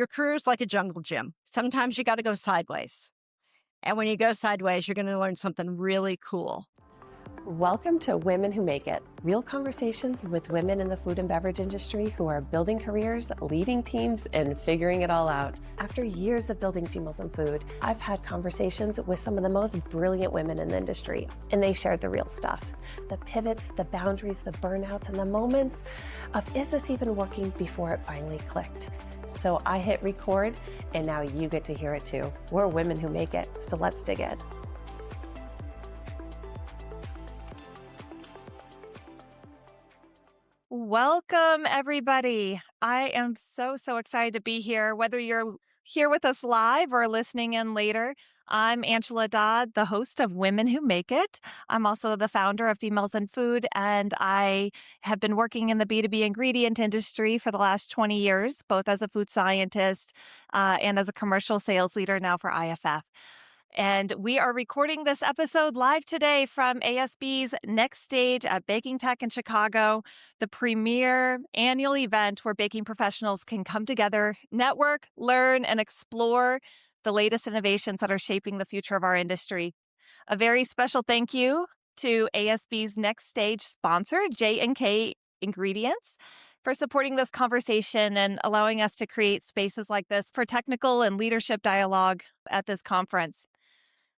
Your career is like a jungle gym. Sometimes you got to go sideways. And when you go sideways, you're going to learn something really cool. Welcome to Women Who Make It, real conversations with women in the food and beverage industry who are building careers, leading teams, and figuring it all out. After years of building females in food, I've had conversations with some of the most brilliant women in the industry, and they shared the real stuff. The pivots, the boundaries, the burnouts, and the moments of, is this even working, before it finally clicked. So I hit record, and now you get to hear it too. We're Women Who Make It, so let's dig in. Welcome, everybody. I am so excited to be here, whether you're here with us live or listening in later. I'm Angela Dodd, the host of Women Who Make It. I'm also the founder of Females in Food, and I have been working in the B2B ingredient industry for the last 20 years, both as a food scientist and as a commercial sales leader now for IFF. And we are recording this episode live today from ASB's Next Stage at Baking Tech in Chicago, the premier annual event where baking professionals can come together, network, learn, and explore the latest innovations that are shaping the future of our industry. A very special thank you to ASB's Next Stage sponsor, J&K Ingredients, for supporting this conversation and allowing us to create spaces like this for technical and leadership dialogue at this conference.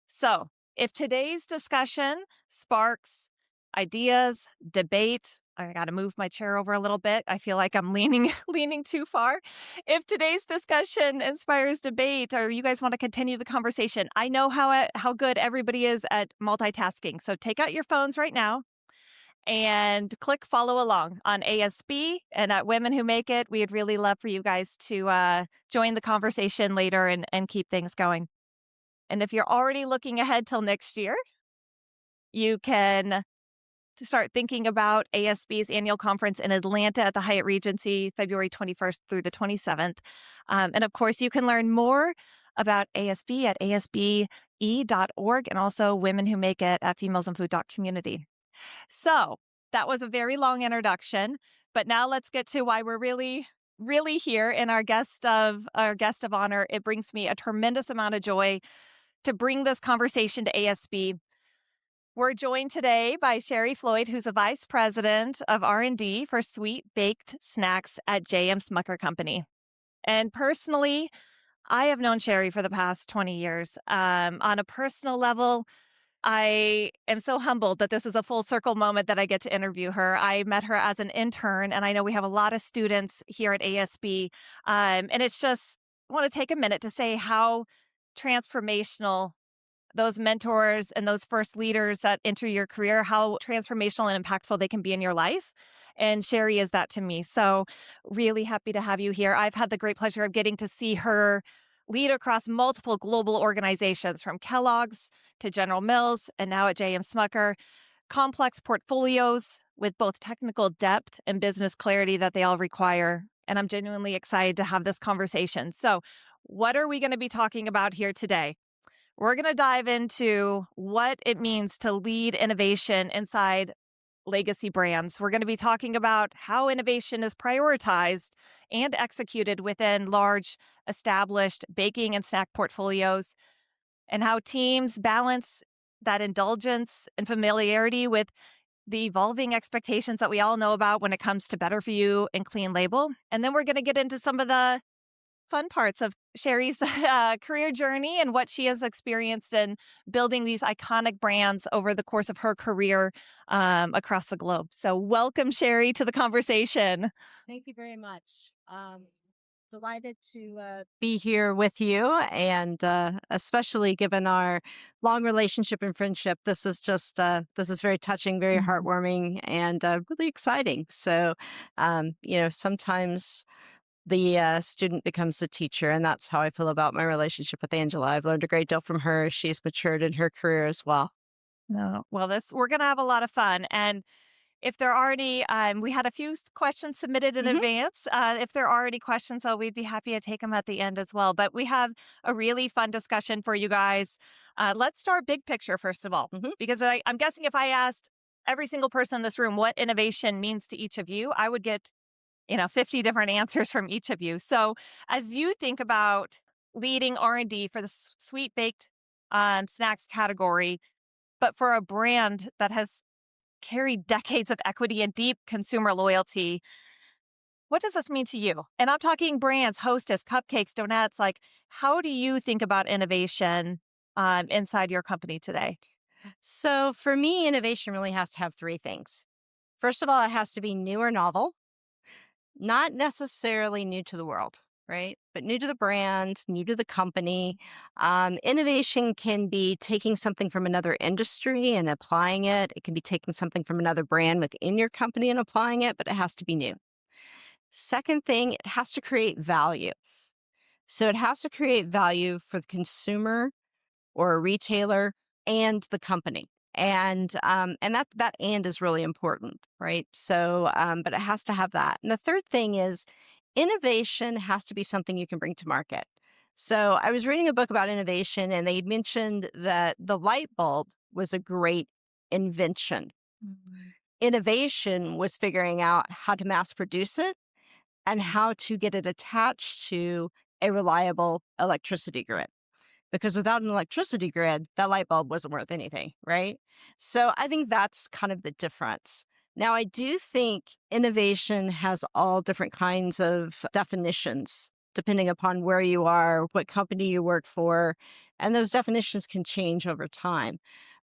So, if today's discussion sparks ideas, debate, I got to move my chair over a little bit. I feel like I'm leaning too far. If today's discussion inspires debate, or you guys want to continue the conversation, I know how good everybody is at multitasking. So take out your phones right now and click follow along on ASB and at Women Who Make It. We'd really love for you guys to join the conversation later and keep things going. And if you're already looking ahead till next year, you can start thinking about ASB's annual conference in Atlanta at the Hyatt Regency, February 21st through the 27th. And of course, you can learn more about ASB at asbe.org and also Women Who Make It at femalesinfood.community. So that was a very long introduction, but now let's get to why we're really here in our guest of honor. It brings me a tremendous amount of joy to bring this conversation to ASB. We're joined today by Cherie Floyd, who's a vice president of R&D for sweet baked snacks at JM Smucker Company. And personally, I have known Cherie for the past 20 years. On a personal level, I am so humbled that this is a full circle moment that I get to interview her. I met her as an intern, and I know we have a lot of students here at ASB. And it's just, I want to take a minute to say how transformational those mentors and those first leaders that enter your career, how transformational and impactful they can be in your life. And Cherie is that to me. So really happy to have you here. I've had the great pleasure of getting to see her lead across multiple global organizations, from Kellogg's to General Mills and now at JM Smucker, complex portfolios with both technical depth and business clarity that they all require. And I'm genuinely excited to have this conversation. So what are we going to be talking about here today? We're going to dive into what it means to lead innovation inside legacy brands. We're going to be talking about how innovation is prioritized and executed within large, established baking and snack portfolios, and how teams balance that indulgence and familiarity with the evolving expectations that we all know about when it comes to better for you and clean label. And then we're going to get into some of the fun parts of Cherie's career journey and what she has experienced in building these iconic brands over the course of her career across the globe. So welcome, Cherie, to the conversation. Thank you very much. Delighted to be here with you, and especially given our long relationship and friendship, this is very touching, very heartwarming, and really exciting. So, sometimes the student becomes the teacher, and that's how I feel about my relationship with Angela. I've learned a great deal from her. She's matured in her career as well. No, well, we're going to have a lot of fun. And if there are any, we had a few questions submitted in advance. If there are any questions, though, we'd be happy to take them at the end as well. But we have a really fun discussion for you guys. Let's start big picture, first of all, because I'm guessing if I asked every single person in this room what innovation means to each of you, I would get 50 different answers from each of you. So as you think about leading R&D for the sweet baked snacks category, but for a brand that has carried decades of equity and deep consumer loyalty, what does this mean to you? And I'm talking brands, Hostess, cupcakes, donuts. Like, how do you think about innovation inside your company today? So for me, innovation really has to have three things. First of all, it has to be new or novel, not necessarily new to the world, right? But new to the brand, new to the company. Innovation can be taking something from another industry and applying it. It can be taking something from another brand within your company and applying it, but it has to be new. Second thing, it has to create value. So it has to create value for the consumer or a retailer and the company. And that and is really important, right? So, but it has to have that. And the third thing is innovation has to be something you can bring to market. So I was reading a book about innovation, and they mentioned that the light bulb was a great invention. Innovation was figuring out how to mass produce it and how to get it attached to a reliable electricity grid. Because without an electricity grid, that light bulb wasn't worth anything, right? So I think that's kind of the difference. Now, I do think innovation has all different kinds of definitions, depending upon where you are, what company you work for, and those definitions can change over time.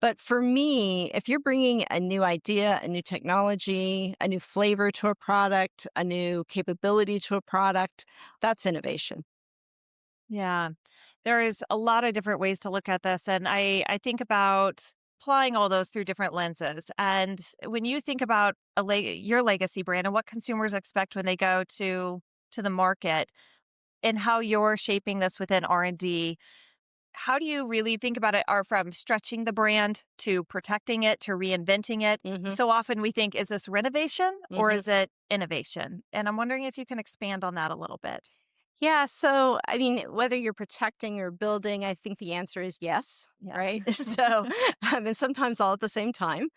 But for me, if you're bringing a new idea, a new technology, a new flavor to a product, a new capability to a product, that's innovation. Yeah, there is a lot of different ways to look at this. And I think about applying all those through different lenses. And when you think about your legacy brand and what consumers expect when they go to the market and how you're shaping this within R&D, how do you really think about it? Are from stretching the brand to protecting it to reinventing it? hmm So often we think, is this renovation or hmm is it innovation? And I'm wondering if you can expand on that a little bit. Yeah. So, I mean, whether you're protecting or building, I think the answer is yes, Yeah. right? So, and sometimes all at the same time.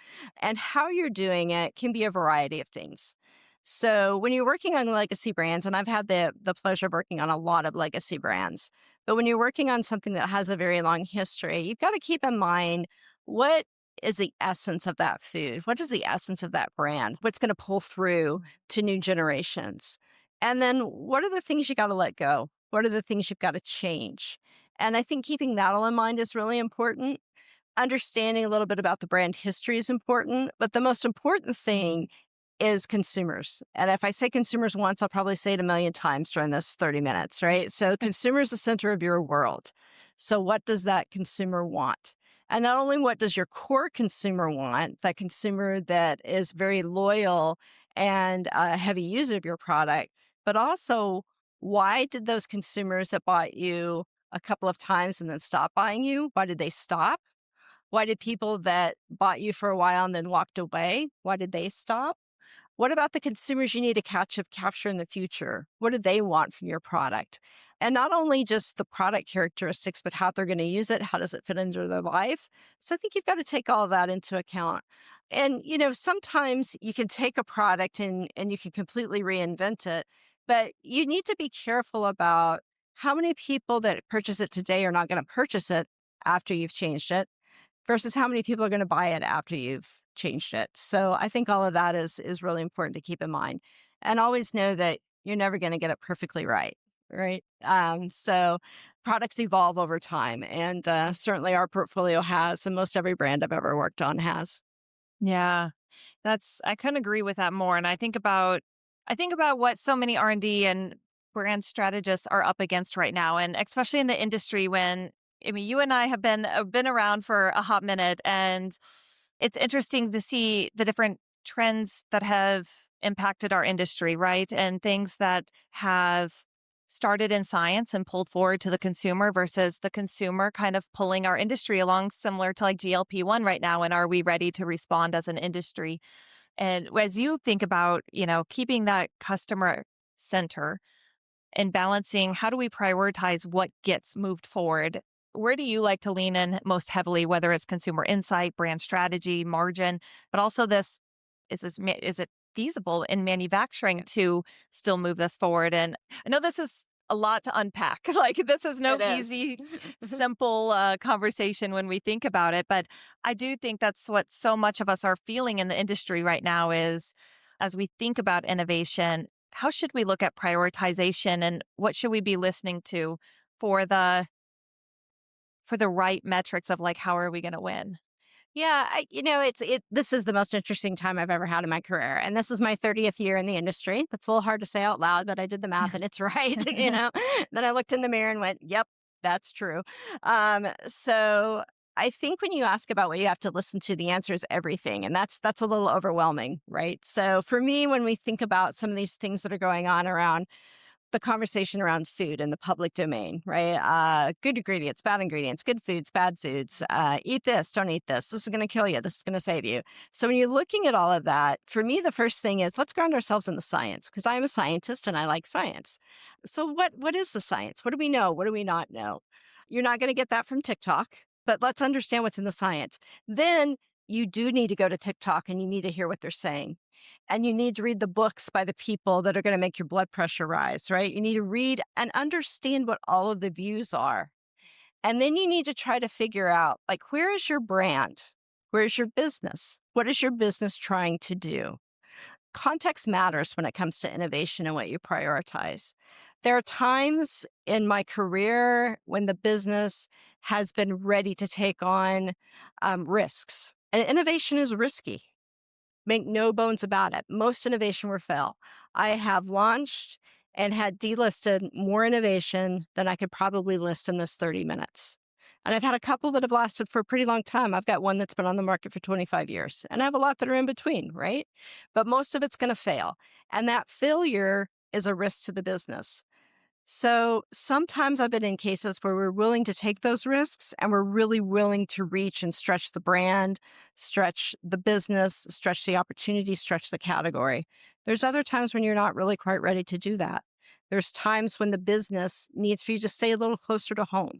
And how you're doing it can be a variety of things. So, when you're working on legacy brands, and I've had the pleasure of working on a lot of legacy brands, but when you're working on something that has a very long history, you've got to keep in mind what is the essence of that food? What is the essence of that brand? What's going to pull through to new generations? And then what are the things you got to let go? What are the things you've got to change? And I think keeping that all in mind is really important. Understanding a little bit about the brand history is important, but the most important thing is consumers. And if I say consumers once, I'll probably say it a million times during this 30 minutes, right? So consumer is the center of your world. So what does that consumer want? And not only what does your core consumer want, that consumer that is very loyal and a heavy user of your product, but also why did those consumers that bought you a couple of times and then stop buying you, why did they stop? Why did people that bought you for a while and then walked away, why did they stop? What about the consumers you need to capture in the future? What do they want from your product? And not only just the product characteristics, but how they're going to use it. How does it fit into their life? So I think you've got to take all of that into account. And, sometimes you can take a product and you can completely reinvent it, but you need to be careful about how many people that purchase it today are not going to purchase it after you've changed it versus how many people are going to buy it after you've changed it. So I think all of that is really important to keep in mind, and always know that you're never going to get it perfectly right. Right. So products evolve over time, and certainly our portfolio has, and most every brand I've ever worked on has. Yeah. I couldn't agree with that more. And I think about what so many R&D and brand strategists are up against right now. And especially in the industry when, I mean, you and I have been around for a hot minute, and it's interesting to see the different trends that have impacted our industry, right? And things that have started in science and pulled forward to the consumer versus the consumer kind of pulling our industry along, similar to like GLP-1 right now. And are we ready to respond as an industry? And as you think about, keeping that customer center and balancing, how do we prioritize what gets moved forward? Where do you like to lean in most heavily, whether it's consumer insight, brand strategy, margin, but also is it feasible in manufacturing to still move this forward? And I know this is a lot to unpack. Like, this is no It is. easy, simple conversation when we think about it. But I do think that's what so much of us are feeling in the industry right now is as we think about innovation, how should we look at prioritization and what should we be listening to for the right metrics of like, how are we going to win? Yeah, this is the most interesting time I've ever had in my career. And this is my 30th year in the industry. That's a little hard to say out loud, but I did the math and it's right, Then I looked in the mirror and went, "Yep, that's true." So I think when you ask about what you have to listen to, the answer is everything. And that's a little overwhelming, right? So for me, when we think about some of these things that are going on around the conversation around food in the public domain, right? Good ingredients, bad ingredients, good foods, bad foods. Eat this, don't eat this. This is going to kill you. This is going to save you. So when you're looking at all of that, for me, the first thing is let's ground ourselves in the science because I'm a scientist and I like science. So what is the science? What do we know? What do we not know? You're not going to get that from TikTok, but let's understand what's in the science. Then you do need to go to TikTok and you need to hear what they're saying. And you need to read the books by the people that are going to make your blood pressure rise, right? You need to read and understand what all of the views are. And then you need to try to figure out, like, where is your brand? Where is your business? What is your business trying to do? Context matters when it comes to innovation and what you prioritize. There are times in my career when the business has been ready to take on risks. And innovation is risky. Make no bones about it. Most innovation will fail. I have launched and had delisted more innovation than I could probably list in this 30 minutes. And I've had a couple that have lasted for a pretty long time. I've got one that's been on the market for 25 years. And I have a lot that are in between, right? But most of it's going to fail. And that failure is a risk to the business. So sometimes I've been in cases where we're willing to take those risks and we're really willing to reach and stretch the brand, stretch the business, stretch the opportunity, stretch the category. There's other times when you're not really quite ready to do that. There's times when the business needs for you to stay a little closer to home.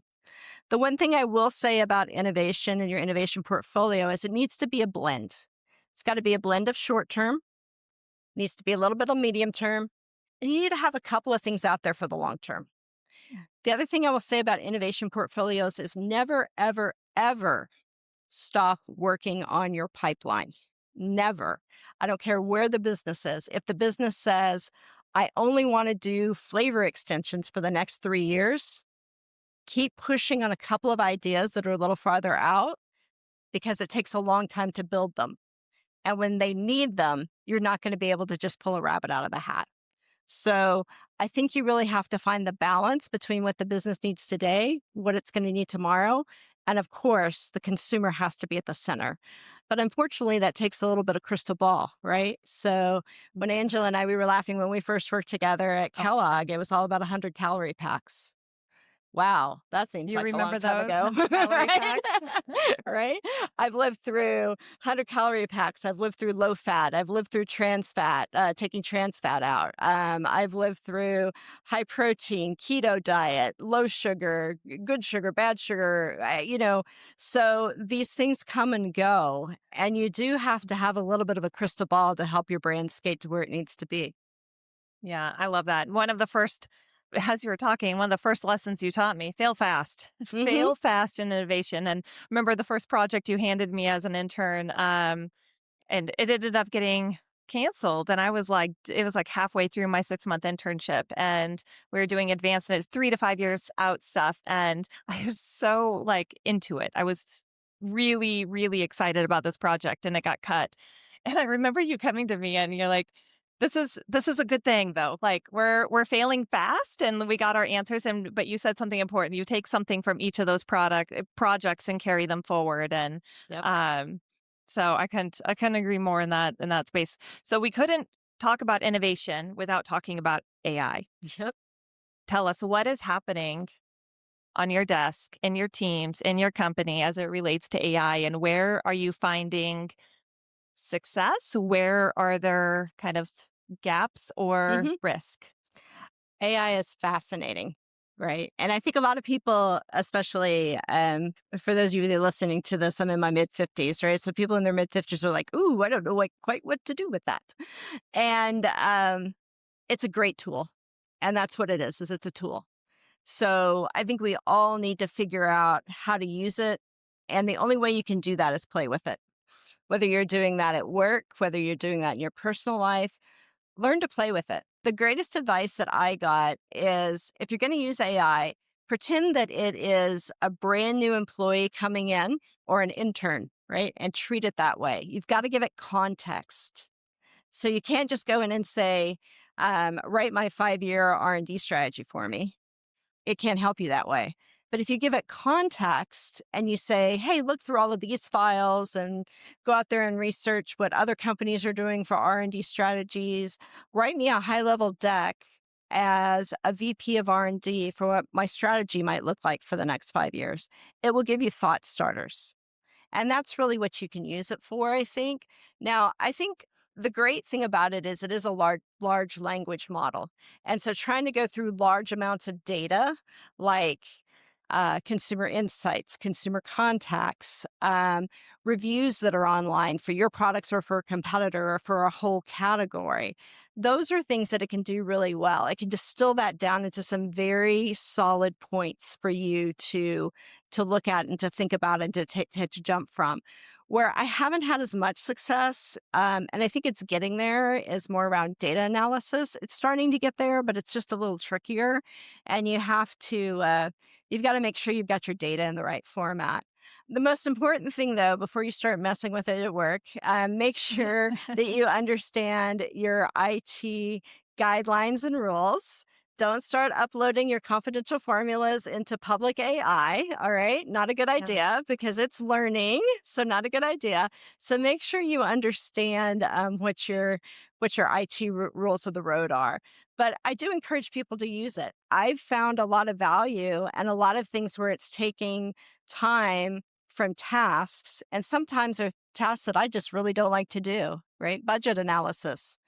The one thing I will say about innovation and your innovation portfolio is it needs to be a blend. It's got to be a blend of short term, needs to be a little bit of medium term, and you need to have a couple of things out there for the long term. The other thing I will say about innovation portfolios is never, ever, ever stop working on your pipeline. Never. I don't care where the business is. If the business says, I only want to do flavor extensions for the next 3 years, keep pushing on a couple of ideas that are a little farther out because it takes a long time to build them. And when they need them, you're not going to be able to just pull a rabbit out of the hat. So I think you really have to find the balance between what the business needs today, what it's going to need tomorrow. And of course, the consumer has to be at the center. But unfortunately, that takes a little bit of crystal ball, right? So when Angela and I, we were laughing when we first worked together at Kellogg, it was all about 100 calorie packs. Wow, that seems You like a long remember time those ago. 100 calorie Right? packs? Right? I've lived through 100 calorie packs. I've lived through low fat. I've lived through trans fat, taking trans fat out. I've lived through high protein, keto diet, low sugar, good sugar, bad sugar, so these things come and go. And you do have to have a little bit of a crystal ball to help your brand skate to where it needs to be. Yeah, I love that. As you were talking, one of the first lessons you taught me, fail fast. Mhm. Fail fast in innovation. And remember the first project you handed me as an intern, and it ended up getting canceled. And it was like halfway through my 6-month internship and we were doing advanced and it's 3 to 5 years out stuff. And I was so into it. I was really, really excited about this project and it got cut. And I remember you coming to me and you're like, this is a good thing though. Like we're failing fast and we got our answers but you said something important. You take something from each of those projects and carry them forward. And Yep. so I couldn't agree more in that space. So we couldn't talk about innovation without talking about AI. Yep. Tell us what is happening on your desk, in your teams, in your company as it relates to AI, and where are you finding success? Where are there kind of gaps or Mhm. risk? AI is fascinating. Right. And I think a lot of people, especially for those of you that are listening to this, I'm in my mid 50s, right? So people in their mid 50s are like, ooh, I don't know quite what to do with that. And it's a great tool. And that's what it is it's a tool. So I think we all need to figure out how to use it. And the only way you can do that is play with it. Whether you're doing that at work, whether you're doing that in your personal life, learn to play with it. The greatest advice that I got is if you're going to use AI, pretend that it is a brand new employee coming in or an intern, right? And treat it that way. You've got to give it context. So you can't just go in and say, write my 5-year R&D strategy for me. It can't help you that way. But if you give it context and you say, hey, look through all of these files and go out there and research what other companies are doing for R&D strategies, write me a high-level deck as a VP of R&D for what my strategy might look like for the next 5 years. It will give you thought starters. And that's really what you can use it for, I think. Now, I think the great thing about it is a large language model. And so trying to go through large amounts of data like consumer insights, consumer contacts, reviews that are online for your products or for a competitor or for a whole category. Those are things that it can do really well. It can distill that down into some very solid points for you to look at and to think about and to jump from. Where I haven't had as much success, and I think it's getting there, is more around data analysis. It's starting to get there, but it's just a little trickier. And you have to, you've got to make sure you've got your data in the right format. The most important thing, though, before you start messing with it at work, make sure that you understand your IT guidelines and rules. Don't start uploading your confidential formulas into public AI. All right. Not a good idea because it's learning. So not a good idea. So make sure you understand what your IT rules of the road are. But I do encourage people to use it. I've found a lot of value and a lot of things where it's taking time from tasks. And sometimes they're tasks that I just really don't like to do, right? Budget analysis.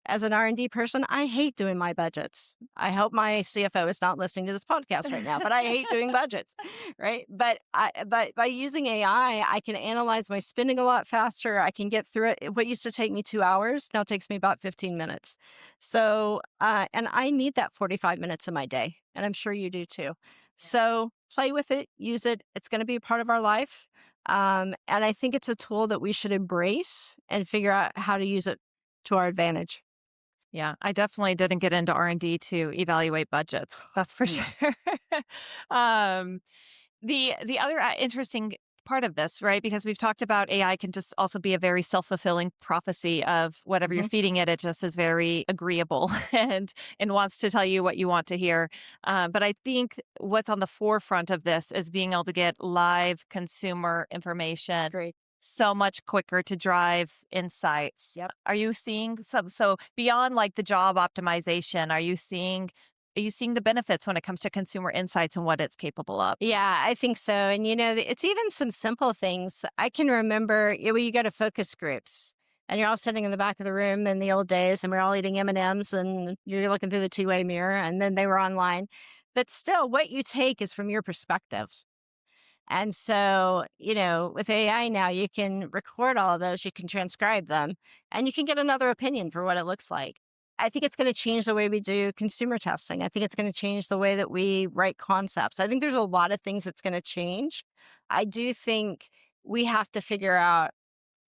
As an R&D person, I hate doing my budgets. I hope my CFO is not listening to this podcast right now, but I hate doing budgets, right? But by using AI, I can analyze my spending a lot faster. I can get through it. What used to take me 2 hours now takes me about 15 minutes. So, and I need that 45 minutes of my day, and I'm sure you do too. So play with it, use it. It's going to be a part of our life. And I think it's a tool that we should embrace and figure out how to use it to our advantage. Yeah, I definitely didn't get into R&D to evaluate budgets. That's for sure. um, the other interesting part of this, right? Because we've talked about AI can just also be a very self-fulfilling prophecy of whatever you're feeding it. It just is very agreeable and wants to tell you what you want to hear. But I think what's on the forefront of this is being able to get live consumer information. Great. So much quicker to drive insights. Yep. Are you seeing so beyond like the job optimization, are you seeing the benefits when it comes to consumer insights and what it's capable of? Yeah, I think so. And, it's even some simple things. I can remember when you go to focus groups and you're all sitting in the back of the room in the old days and we're all eating M&Ms and you're looking through the two-way mirror and then they were online. But still, what you take is from your perspective. And so, with AI now, you can record all of those, you can transcribe them, and you can get another opinion for what it looks like. I think it's going to change the way we do consumer testing. I think it's going to change the way that we write concepts. I think there's a lot of things that's going to change. I do think we have to figure out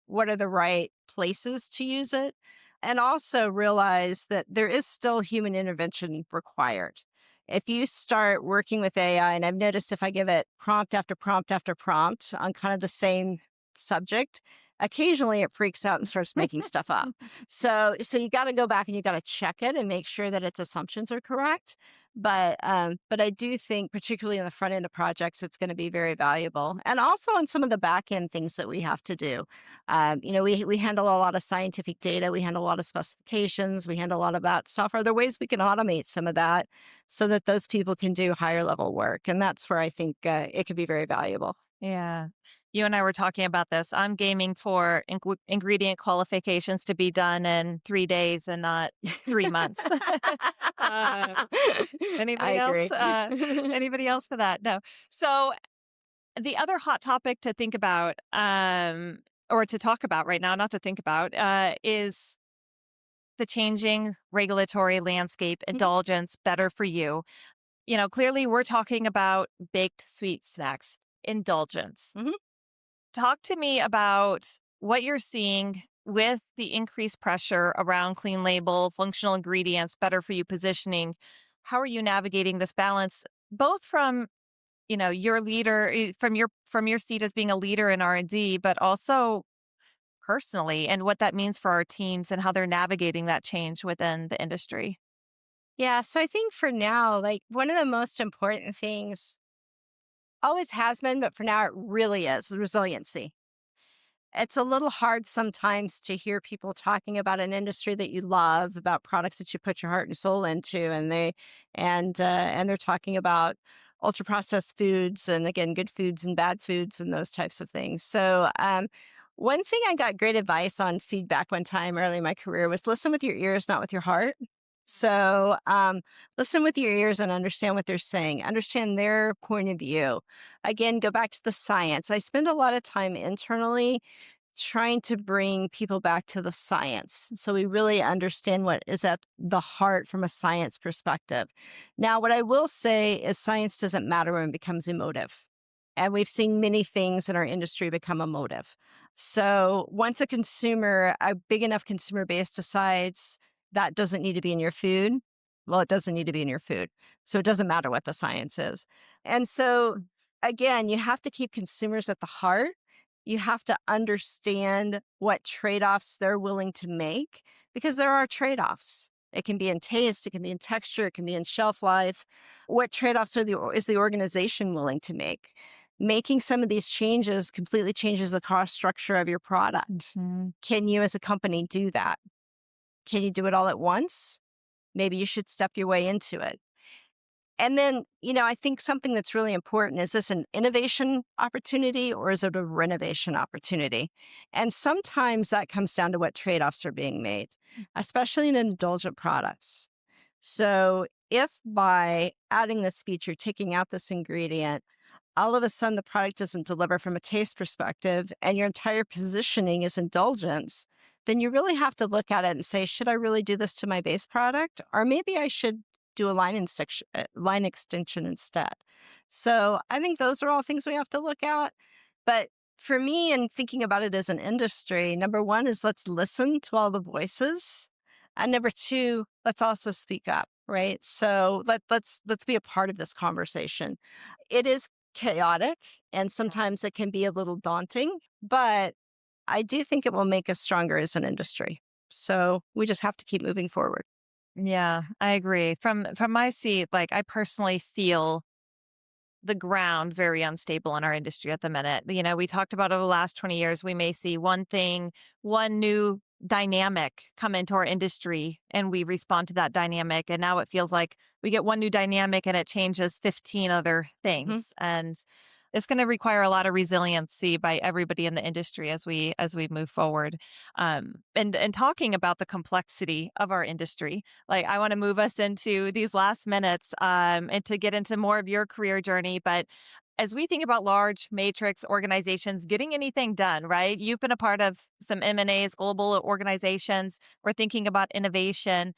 what are the right places to use it, and also realize that there is still human intervention required. If you start working with AI, and I've noticed if I give it prompt after prompt after prompt on kind of the same subject, occasionally it freaks out and starts making stuff up. So you got to go back and you got to check it and make sure that its assumptions are correct. But I do think, particularly in the front end of projects, it's going to be very valuable, and also on some of the back end things that we have to do. We handle a lot of scientific data, we handle a lot of specifications, we handle a lot of that stuff. Are there ways we can automate some of that so that those people can do higher level work? And that's where I think it could be very valuable. Yeah. You and I were talking about this. I'm gaming for ingredient qualifications to be done in 3 days and not 3 months. uh, I anybody else? agree. Anybody else for that? No. So the other hot topic to think about, or to talk about right now, not to think about, is the changing regulatory landscape, Mhm, indulgence, better for you. Clearly we're talking about baked sweet snacks, indulgence. mhm. Talk to me about what you're seeing with the increased pressure around clean label, functional ingredients, better for you positioning. How are you navigating this balance, both from your leader from your seat as being a leader in R&D, but also personally, and what that means for our teams and how they're navigating that change within the industry? Yeah, so I think for now, like one of the most important things always has been, but for now it really is resiliency. It's a little hard sometimes to hear people talking about an industry that you love, about products that you put your heart and soul into, and they're talking about ultra processed foods and again good foods and bad foods and those types of things. So one thing I got great advice on feedback one time early in my career was listen with your ears, not with your heart. So listen with your ears and understand what they're saying, understand their point of view. Again, go back to the science. I spend a lot of time internally trying to bring people back to the science. So we really understand what is at the heart from a science perspective. Now, what I will say is science doesn't matter when it becomes emotive. And we've seen many things in our industry become emotive. So once a big enough consumer base decides that doesn't need to be in your food, well, it doesn't need to be in your food. So it doesn't matter what the science is. And so, again, you have to keep consumers at the heart. You have to understand what trade offs they're willing to make because there are trade offs. It can be in taste, it can be in texture, it can be in shelf life. What trade offs is the organization willing to make? Making some of these changes completely changes the cost structure of your product. Mhm. Can you, as a company, do that? Can you do it all at once? Maybe you should step your way into it. And then, I think something that's really important is this an innovation opportunity or is it a renovation opportunity? And sometimes that comes down to what trade offs are being made, especially in indulgent products. So, if by adding this feature, taking out this ingredient, all of a sudden the product doesn't deliver from a taste perspective and your entire positioning is indulgence, then you really have to look at it and say, should I really do this to my base product? Or maybe I should do a line extension instead. So I think those are all things we have to look at. But for me, and thinking about it as an industry, number one is let's listen to all the voices. And number two, let's also speak up, right? So let's be a part of this conversation. It is chaotic and sometimes it can be a little daunting, but I do think it will make us stronger as an industry. So we just have to keep moving forward. Yeah, I agree. From my seat, like I personally feel the ground very unstable in our industry at the minute. We talked about over the last 20 years, we may see one thing, one new dynamic come into our industry and we respond to that dynamic. And now it feels like we get one new dynamic and it changes 15 other Mhm. things. And it's going to require a lot of resiliency by everybody in the industry as we move forward. And talking about the complexity of our industry, like I want to move us into these last minutes and to get into more of your career journey. But as we think about large matrix organizations getting anything done, right? You've been a part of some M&As, global organizations. We're thinking about innovation.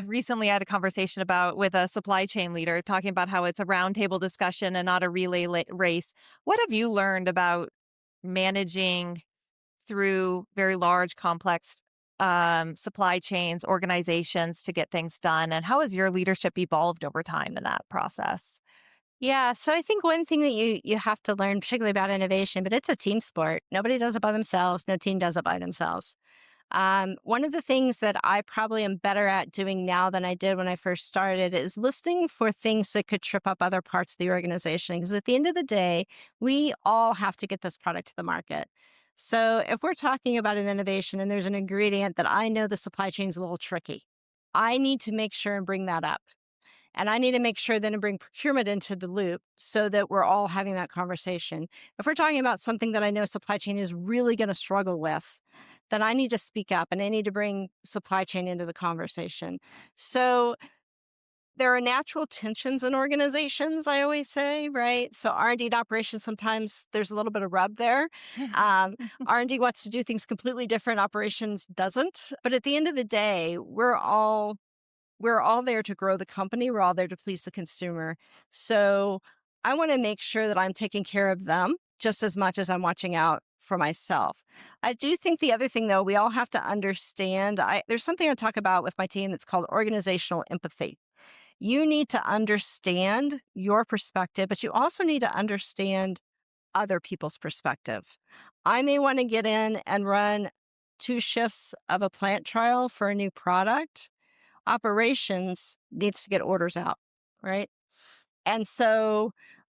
Recently, I had a conversation with a supply chain leader talking about how it's a roundtable discussion and not a relay race. What have you learned about managing through very large, complex supply chains, organizations to get things done? And how has your leadership evolved over time in that process? Yeah, so I think one thing that you have to learn, particularly about innovation, but it's a team sport. Nobody does it by themselves. No team does it by themselves. One of the things that I probably am better at doing now than I did when I first started is listening for things that could trip up other parts of the organization. Because at the end of the day, we all have to get this product to the market. So if we're talking about an innovation and there's an ingredient that I know the supply chain is a little tricky, I need to make sure and bring that up. And I need to make sure then to bring procurement into the loop so that we're all having that conversation. If we're talking about something that I know supply chain is really going to struggle with, then I need to speak up and I need to bring supply chain into the conversation. So there are natural tensions in organizations, I always say, right? So R&D and operations, sometimes there's a little bit of rub there. R&D wants to do things completely different. Operations doesn't. But at the end of the day, we're all there to grow the company. We're all there to please the consumer. So I want to make sure that I'm taking care of them just as much as I'm watching out for myself. I do think the other thing, though, we all have to understand, there's something I talk about with my team that's called organizational empathy. You need to understand your perspective, but you also need to understand other people's perspective. I may want to get in and run 2 shifts of a plant trial for a new product. Operations needs to get orders out, right? And so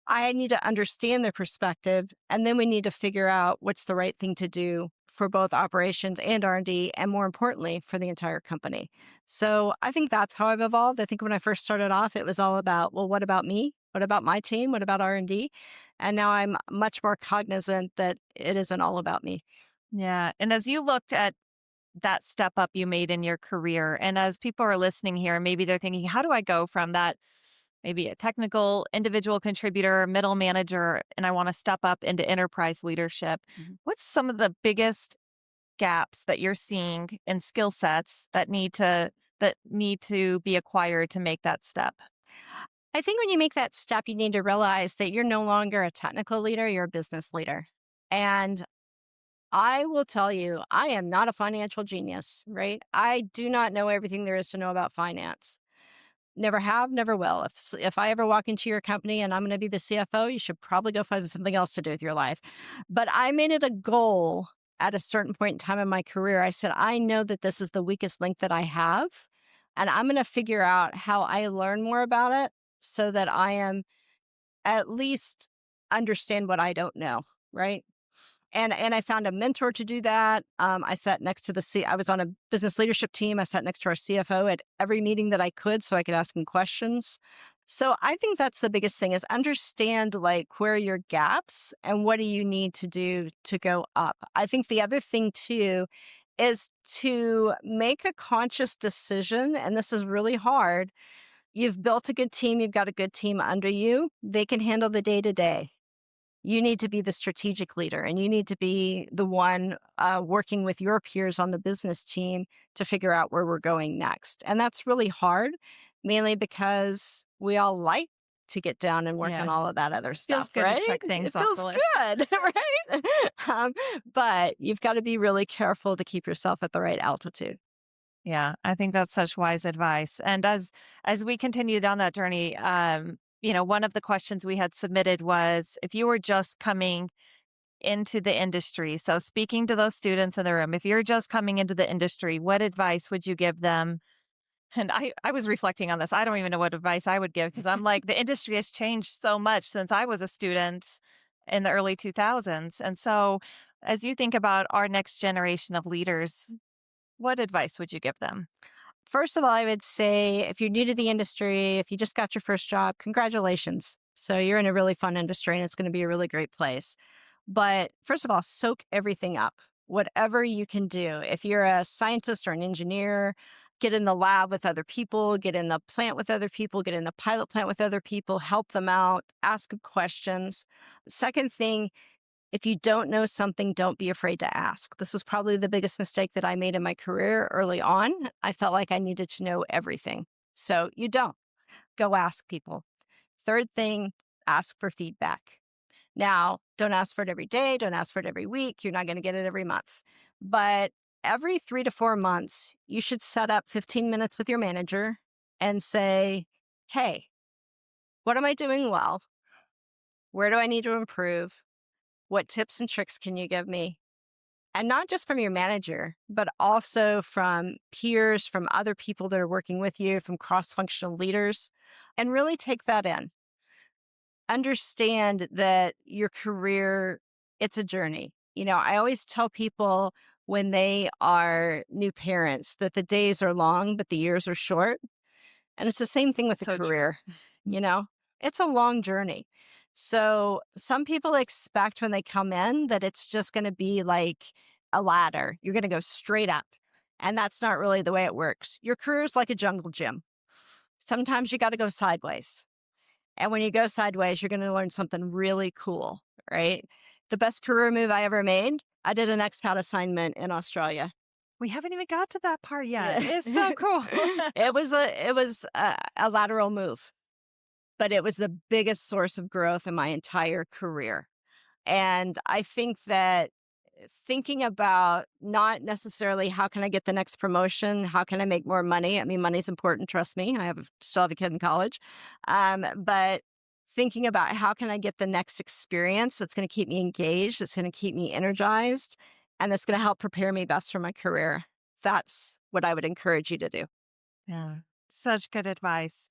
I need to understand their perspective, and then we need to figure out what's the right thing to do for both operations and R&D, and more importantly, for the entire company. So I think that's how I've evolved. I think when I first started off, it was all about, well, what about me? What about my team? What about R&D? And now I'm much more cognizant that it isn't all about me. Yeah. And as you looked at that step up you made in your career, and as people are listening here, maybe they're thinking, how do I go from that, maybe a technical individual contributor, middle manager, and I want to step up into enterprise leadership? What's some of the biggest gaps that you're seeing in skill sets that need to be acquired to make that step? I think when you make that step, you need to realize that you're no longer a technical leader, you're a business leader. And I will tell you, I am not a financial genius, right? I do not know everything there is to know about finance. Never have, never will. If I ever walk into your company and I'm going to be the CFO, you should probably go find something else to do with your life. But I made it a goal at a certain point in time in my career. I said, I know that this is the weakest link that I have, and I'm going to figure out how I learn more about it so that I am at least understand what I don't know, right? And I found a mentor to do that. I sat next to I was on a business leadership team. I sat next to our CFO at every meeting that I could so I could ask him questions. So I think that's the biggest thing is understand like where are your gaps and what do you need to do to go up. I think the other thing too is to make a conscious decision, and this is really hard. You've built a good team. You've got a good team under you. They can handle the day to day. You need to be the strategic leader, and you need to be the one working with your peers on the business team to figure out where we're going next. And that's really hard, mainly because we all like to get down and work on all of that other Feels stuff, good right? to check things It off feels the list. good, right? But you've got to be really careful to keep yourself at the right altitude. Yeah, I think that's such wise advice. And as we continue down that journey, one of the questions we had submitted was if you were just coming into the industry, so speaking to those students in the room, if you're just coming into the industry, what advice would you give them? And I was reflecting on this. I don't even know what advice I would give because I'm like, the industry has changed so much since I was a student in the early 2000s. And so as you think about our next generation of leaders, what advice would you give them? First of all, I would say if you're new to the industry, if you just got your first job, congratulations. So you're in a really fun industry and it's going to be a really great place. But first of all, soak everything up, whatever you can do. If you're a scientist or an engineer, get in the lab with other people, get in the plant with other people, get in the pilot plant with other people, help them out, ask questions. Second thing, if you don't know something, don't be afraid to ask. This was probably the biggest mistake that I made in my career early on. I felt like I needed to know everything. So you don't. Go ask people. Third thing, ask for feedback. Now, don't ask for it every day. Don't ask for it every week. You're not going to get it every month. But every 3 to 4 months, you should set up 15 minutes with your manager and say, hey, what am I doing well? Where do I need to improve? What tips and tricks can you give me? And not just from your manager, but also from peers, from other people that are working with you, from cross-functional leaders, and really take that in. Understand that your career, it's a journey. I always tell people when they are new parents that the days are long, but the years are short. And it's the same thing with a So true. career, you know? It's a long journey. So some people expect when they come in that it's just going to be like a ladder. You're going to go straight up. And that's not really the way it works. Your career is like a jungle gym. Sometimes you got to go sideways. And when you go sideways, you're going to learn something really cool, right? The best career move I ever made, I did an expat assignment in Australia. We haven't even got to that part yet. Yeah. It's so cool. it was a lateral move, but it was the biggest source of growth in my entire career. And I think that thinking about not necessarily how can I get the next promotion, how can I make more money? I mean, money's important, trust me. Still have a kid in college. But thinking about how can I get the next experience that's going to keep me engaged, that's going to keep me energized, and that's going to help prepare me best for my career. That's what I would encourage you to do. Yeah. Such good advice.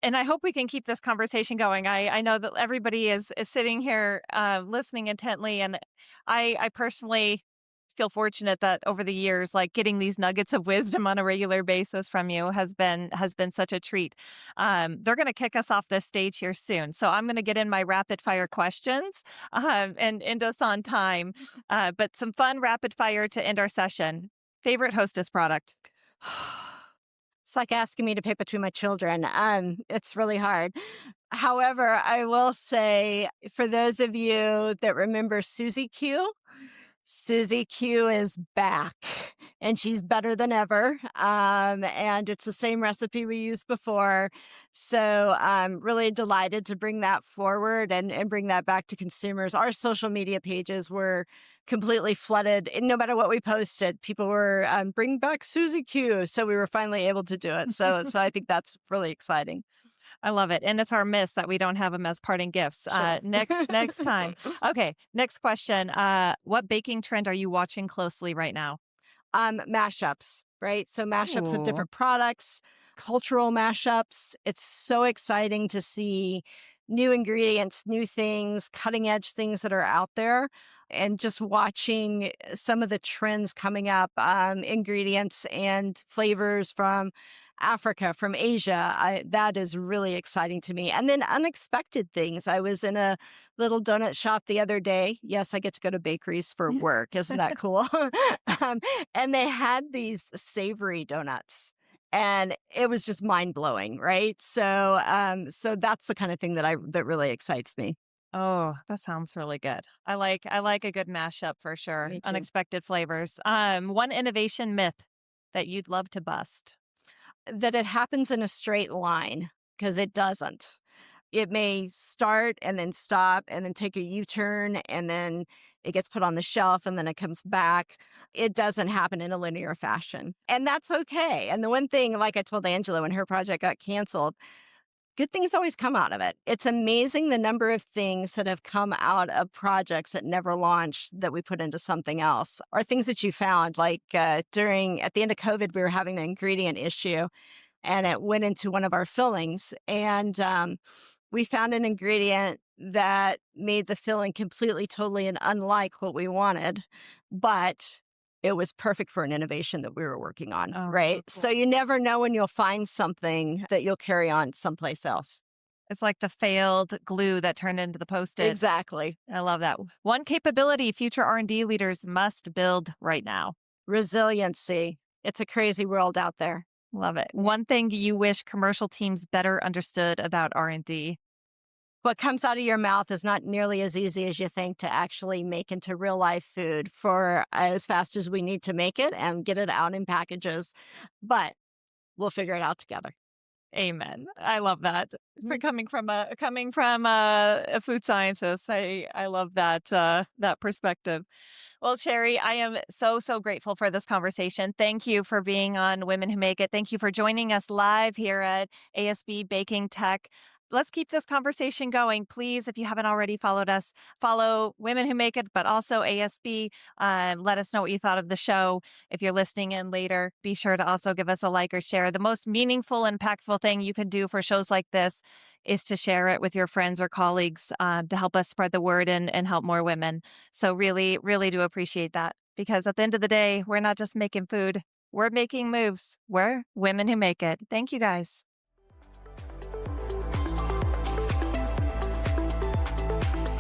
And I hope we can keep this conversation going. I know that everybody is sitting here listening intently. And I personally feel fortunate that over the years, like getting these nuggets of wisdom on a regular basis from you has been such a treat. They're going to kick us off this stage here soon. So I'm going to get in my rapid fire questions and end us on time. But some fun rapid fire to end our session. Favorite Hostess product? It's like asking me to pick between my children. It's really hard. However, I will say for those of you that remember Susie Q is back and she's better than ever. And it's the same recipe we used before. So I'm really delighted to bring that forward and bring that back to consumers. Our social media pages were completely flooded. And no matter what we posted, people were bring back Susie Q. So we were finally able to do it. So I think that's really exciting. I love it. And it's our miss that we don't have them as parting gifts. Sure. Next time. Okay. Next question. What baking trend are you watching closely right now? Mashups, right? So mashups of Ooh. different products, cultural mashups. It's so exciting to see new ingredients, new things, cutting edge things that are out there. And just watching some of the trends coming up, ingredients and flavors from Africa, from Asia, that is really exciting to me. And then unexpected things. I was in a little donut shop the other day. Yes, I get to go to bakeries for work. Isn't that cool? And they had these savory donuts. And it was just mind blowing, right? So that's the kind of thing that really excites me. Oh, that sounds really good. I like a good mashup for sure. Me too. Unexpected flavors. One innovation myth that you'd love to bust. That it happens in a straight line, because it doesn't. It may start and then stop and then take a U-turn and then it gets put on the shelf and then it comes back. It doesn't happen in a linear fashion. And that's okay. And the one thing, like I told Angela when her project got canceled, good things always come out of it. It's amazing the number of things that have come out of projects that never launched that we put into something else, or things that you found. Like at the end of COVID, we were having an ingredient issue and it went into one of our fillings. And we found an ingredient that made the filling completely, totally, and unlike what we wanted. But it was perfect for an innovation that we were working on, Oh, right? so So cool. you never know when you'll find something that you'll carry on someplace else. It's like the failed glue that turned into the Post-it. Exactly. I love that. One capability future R&D leaders must build right now. Resiliency. It's a crazy world out there. Love it. One thing you wish commercial teams better understood about R&D. What comes out of your mouth is not nearly as easy as you think to actually make into real life food for as fast as we need to make it and get it out in packages. But we'll figure it out together. Amen. I love that. For coming from a food scientist, I love that perspective. Well, Cherie, I am so grateful for this conversation. Thank you for being on Women Who Make It. Thank you for joining us live here at ASB Baking Tech. Let's keep this conversation going. Please, if you haven't already followed us, follow Women Who Make It, but also ASB. Let us know what you thought of the show. If you're listening in later, be sure to also give us a like or share. The most meaningful, impactful thing you can do for shows like this is to share it with your friends or colleagues to help us spread the word and help more women. So really, really do appreciate that, because at the end of the day, we're not just making food. We're making moves. We're Women Who Make It. Thank you, guys.